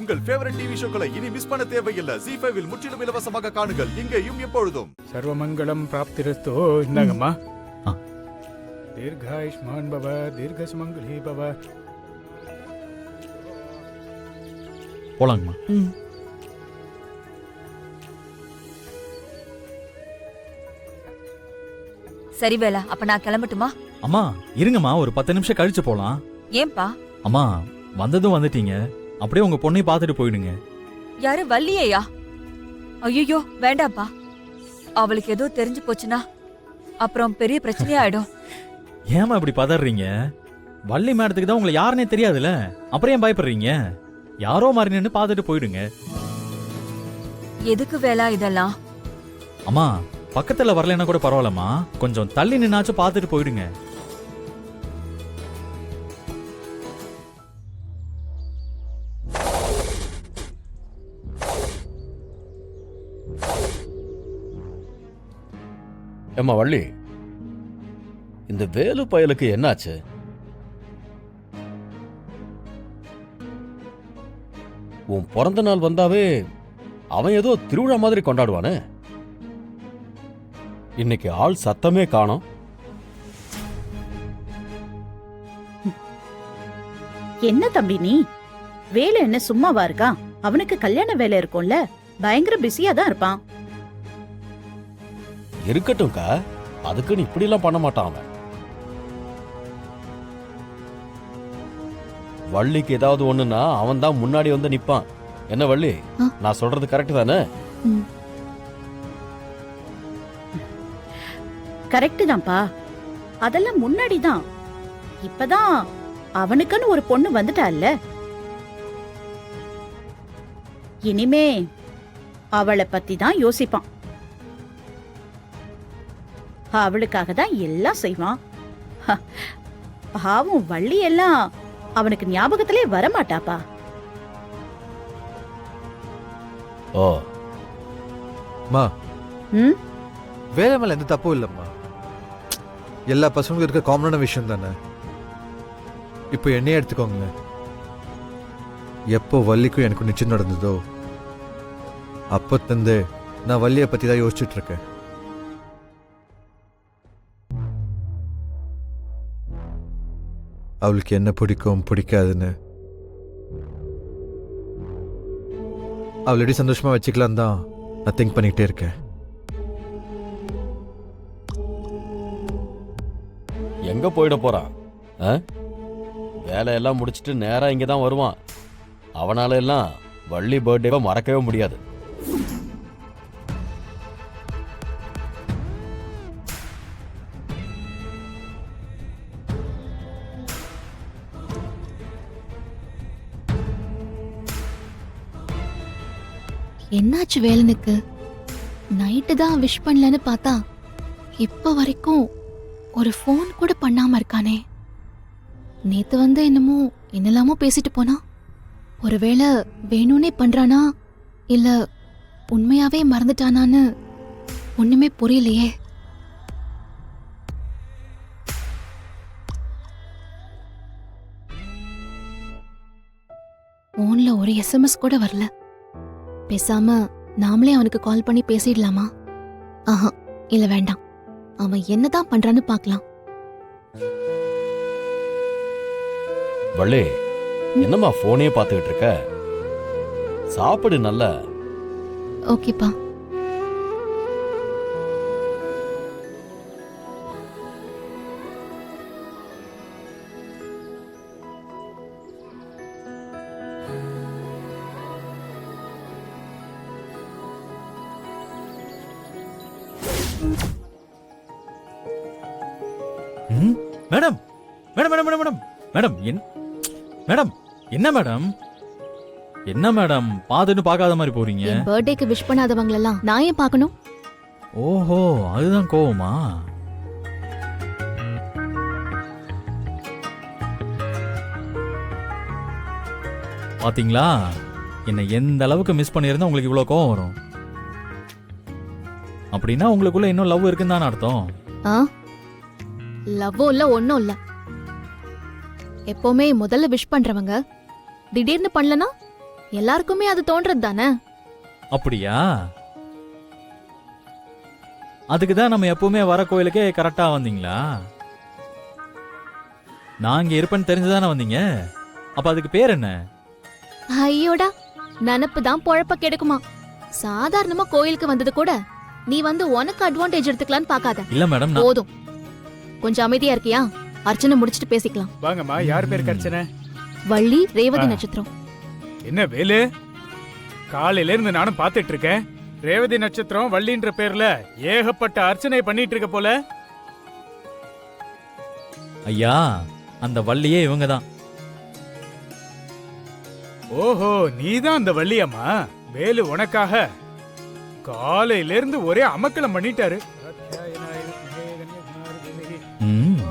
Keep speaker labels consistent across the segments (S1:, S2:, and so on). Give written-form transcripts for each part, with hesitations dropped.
S1: உங்கள் favourite TV ஷோக்களை இனி miss பண்ண தேவையில்லை. ZEE5 இல் முற்றிலும் இலவசமாக காணுங்கள். இங்கேயும் எப்பொழுதும்.
S2: சர்வமங்கலம் பிராப்திரஸ்தோ. இந்தாங்கம்மா. தீர்காயுஷ்மான் பவ, தீர்க சுமங்கலி பவ.
S3: போலாங்கம்மா.
S4: சரி வேலா, அப்ப நான் கிளம்பட்டுமா?
S3: அம்மா இருங்கம்மா, ஒரு 10 நிமிஷம் கழிச்சு போலாம்.
S4: ஏன்பா?
S3: அம்மா வந்ததும் வந்துட்டீங்க, அப்படியே உங்க பொண்ணை பார்த்துட்டு போயிடுங்க.
S4: யாரு வள்ளியையா? ஐயோ வேண்டாப்பா, அவளுக்கு ஏதோ தெரிஞ்சு போச்சுன்னா அப்புறம் பெரிய பிரச்சனையா ஆயிடும்.
S3: ஏமா இப்படி பதறீங்க? வள்ளி மேடத்துக்கு தான் உங்களை யாருன்னே தெரியாதுல்ல, அப்புறம் ஏன் பயப்படுறீங்க? யாரோ மாதிரி நின்று பார்த்துட்டு போயிடுங்க.
S4: எதுக்கு வேலா இதெல்லாம்?
S3: அம்மா பக்கத்துல வரலன்னா கூட பரவாயில்லம்மா, கொஞ்சம் தள்ளி நின்னாச்சும் பார்த்துட்டு போயிடுங்க.
S5: ஏம்மா வள்ளி, இந்த வேலு பயலுக்கு என்னாச்சு? உன் பிறந்த நாள் வந்தாவே அவன் ஏதோ திருவிழா மாதிரி கொண்டாடுவானே, இன்னைக்கு ஆள் சத்தமே காணோம்.
S6: என்ன தம்பி நீ? வேலை என்ன சும்மாவா இருக்கான்? அவனுக்கு கல்யாண வேலை இருக்கும்ல, பயங்கர பிஸியா தான் இருப்பான்.
S5: இருக்கட்டும்க்கா, அதுக்குன்னு இப்படி எல்லாம் பண்ண மாட்டான் அவன். வள்ளிக்கு ஏதாவது ஒண்ணுன்னா அவன் தான் முன்னாடி வந்து நிப்பான். என்ன வள்ளி, நான் சொல்றது கரெக்ட் தானே?
S6: கரெக்ட் தான்ப்பா, அதெல்லாம் முன்னாடிதான். இப்பதான் அவனுக்குன்னு ஒரு பொண்ணு வந்துட்டால்ல, இனிமே அவளை பத்தி தான் யோசிப்பான். அவளுக்காக தான் எல்லாம் செய்வான். பாவம் வள்ளி எல்லாம் அவனுக்கு ஞாபகத்திலே வரமாட்டாப்பா.
S5: ஓ
S7: மா,
S6: ம்,
S7: வேலை மேல எந்த தப்பும் இல்லம்மா. எல்லா பசங்களுக்கும் இருக்க காமனான விஷயம் தானே. இப்போ என்னையே எடுத்துக்கோங்க. எப்போ வள்ளிக்கும் எனக்கும் நிச்சயம் நடந்ததோ அப்போ தந்து நான் வள்ளியை பத்தி தான் யோசிச்சுட்டு இருக்கேன். அவளுக்கு என்ன பிடிக்கும் பிடிக்காதுன்னு, அவள் எப்படி சந்தோஷமா வச்சுக்கலாம் தான் நான் திங்க் பண்ணிக்கிட்டே இருக்கேன்.
S5: எங்க போயிட போறான்? வேலையெல்லாம் முடிச்சிட்டு நேரா இங்க தான் வருவான். அவனால எல்லாம் வள்ளி பர்த்டேவை மறக்கவே முடியாது.
S8: என்னாச்சு வேலனுக்கு? நைட்டு தான் விஷ் பண்ணலன்னு பார்த்தா இப்ப வரைக்கும் ஒரு ஃபோன் கூட பண்ணாம இருக்கானே. நேத்து வந்து என்னமோ என்னெல்லாமோ பேசிட்டு போனா. ஒருவேளை வேணும்னே பண்றானா இல்ல உண்மையாவே மறந்துட்டானான்னு ஒண்ணுமே புரியலையே. போன்ல ஒரு SMS கூட வரல. பேசாம நாமளே அவனுக்கு கால் பண்ணி பேசிடலாமா? ஆஹா, இல்ல வேண்டாம். அவன் என்னதான் பண்றான்னு பார்க்கலாம்.
S5: வள்ளி, என்னம்மா போனே பார்த்துக்கிட்டு இருக்க? சாப்பிடு நல்லா.
S8: ஓகேப்பா.
S3: Madam madam madam madam madam madam madam என்ன மேடம்? என்ன மேடம் பாத்துட்டு பார்க்காத மாதிரி போறீங்க?
S8: என் பர்த்டேக்கு விஷ் பண்ணாதவங்களெல்லாம் நான் ஏன் பார்க்கணும்?
S3: ஓஹோ, அதுதான் கோவமா? பாத்தீங்களா, என்ன எந்த அளவுக்கு மிஸ் பண்ணியிருந்தா உங்களுக்கு இவ்வளவு கோவம் வரும். அப்படின்னா உங்களுக்குள்ள இன்னும் லவ் இருக்குன்னு தானே அர்த்தம்.
S8: லவ்வும் இல்ல ஒன்னும் இல்ல. எப்பவுமே முதல்ல விஷ் பண்றவங்க திடீர்னு பண்ணலனா எல்லாருக்குமே அது தோன்றது தானே.
S3: அப்படியா? அதுக்கு தான் நம்ம எப்பவுமே வர கோயிலுக்கே கரெக்டா வந்தீங்களா? நான் இங்க இருப்பேன்னு தெரிஞ்சுதானே வந்தீங்க. அப்ப அதுக்கு பேர் என்ன?
S8: ஐயோடா, நினப்பு தான் பொழப்ப கெடுக்குமா. சாதாரணமா கோயிலுக்கு வந்தது கூட நீ வந்து உனக்கு அட்வான்டேஜ் எடுத்துக்கலான்னு பாக்காத.
S3: இல்ல மேடம், நான்
S8: போதும், கொஞ்சம் அமைதியா இருக்கியா? அர்ச்சனை முடிச்சிட்டு பேசிக்கலாம்.
S2: வாங்கம்மா, யார் பேருக்கு அர்ச்சனை?
S8: வள்ளி ரேவதி நட்சத்திரம்.
S2: என்ன வேலு, காலையில இருந்து நானும் பாத்துட்டு இருக்கேன். ரேவதி நட்சத்திரம் வள்ளின்ற பேர்ல ஏகப்பட்ட அர்ச்சனை பண்ணிட்டு இருக்க போல.
S3: ஐயா, அந்த வள்ளியே இவங்க தான்.
S2: ஓஹோ, நீதான் அந்த வள்ளியம்மா. வேலு உனக்காக காலையில இருந்து ஒரே அமக்கலம் பண்ணிட்டாரு.
S3: ம்.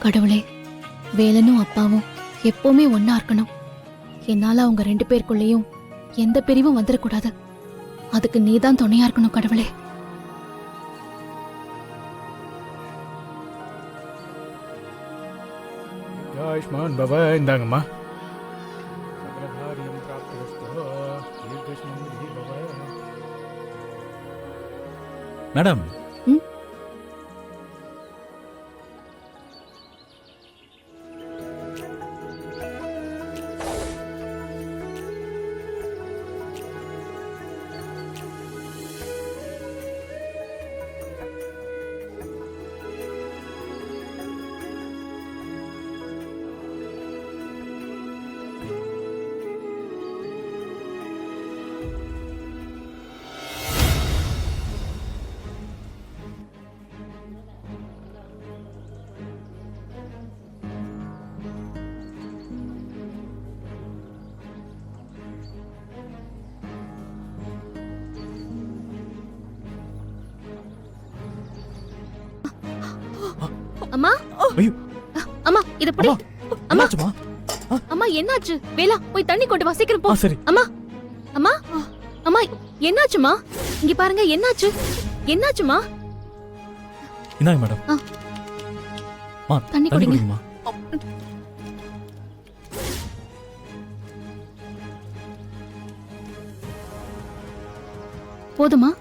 S8: கடவுளே, வேலனும் அப்பாவும் எப்பவுமே ஒன்னா இருக்கணும். என்னால அவங்க 2 பேருக்குள்ளேயும் எந்த பிரிவும் வந்துடக்கூடாது. அதுக்கு நீதான் துணையா இருக்கணும் கடவுளே.
S2: ஆயுஷ்மான் பவ. இந்தாங்கம்மா. சகலகாரியம் பிராப்திரஸ்து. தீர்க்கசுமங்கலி பவ.
S3: மேடம்,
S8: ம்? அம்மா,
S3: ஐயோ.
S8: அம்மா இத பிடி.
S3: அம்மா, என்னாச்சும்மா?
S8: அம்மா என்னாச்சு? வேலா, போய் தண்ணி கொண்டு வா, சீக்கிரம் போ.
S3: சரி.
S8: அம்மா, அம்மா, அம்மா என்னாச்சுமா? இங்க பாருங்க, என்னாச்சு? என்னாச்சுமா?
S3: இந்தாங்க மேடம்.
S8: ஆ.
S3: மா,
S8: தண்ணி
S3: தண்ணி
S8: குடிங்க.
S3: குடிங்கம்மா.
S8: போதுமா?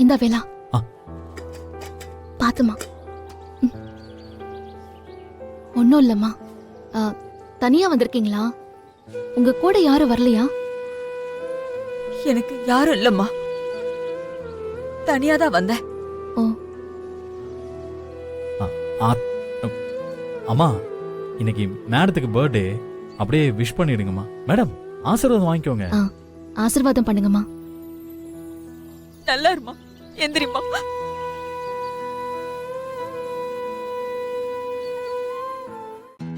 S8: இந்த வேலா.
S3: ஆ.
S8: பாத்துமா. ஒன்னும் இல்லம்மா. தனியா வந்திருக்கீங்களா? உங்க கூட யாரும் வரலையா?
S4: எனக்கு யாரும் இல்லம்மா, தனியாதான் வந்தேன்.
S8: ஓ,
S3: அம்மா, இன்னைக்கு மேடத்துக்கு பர்த்டே. அப்படியே விஷ் பண்ணிடுங்கம்மா. மேடம், ஆசீர்வாதம் வாங்கிக்கோங்க.
S8: ஆசீர்வாதம் பண்ணுங்கம்மா.
S4: நல்லா இருமா, எந்திரிமா.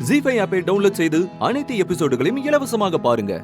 S9: ஜீ5 ஆப்பை டவுன்லோட் செய்து அனைத்து எபிசோடுகளையும் இலவசமாக பாருங்க.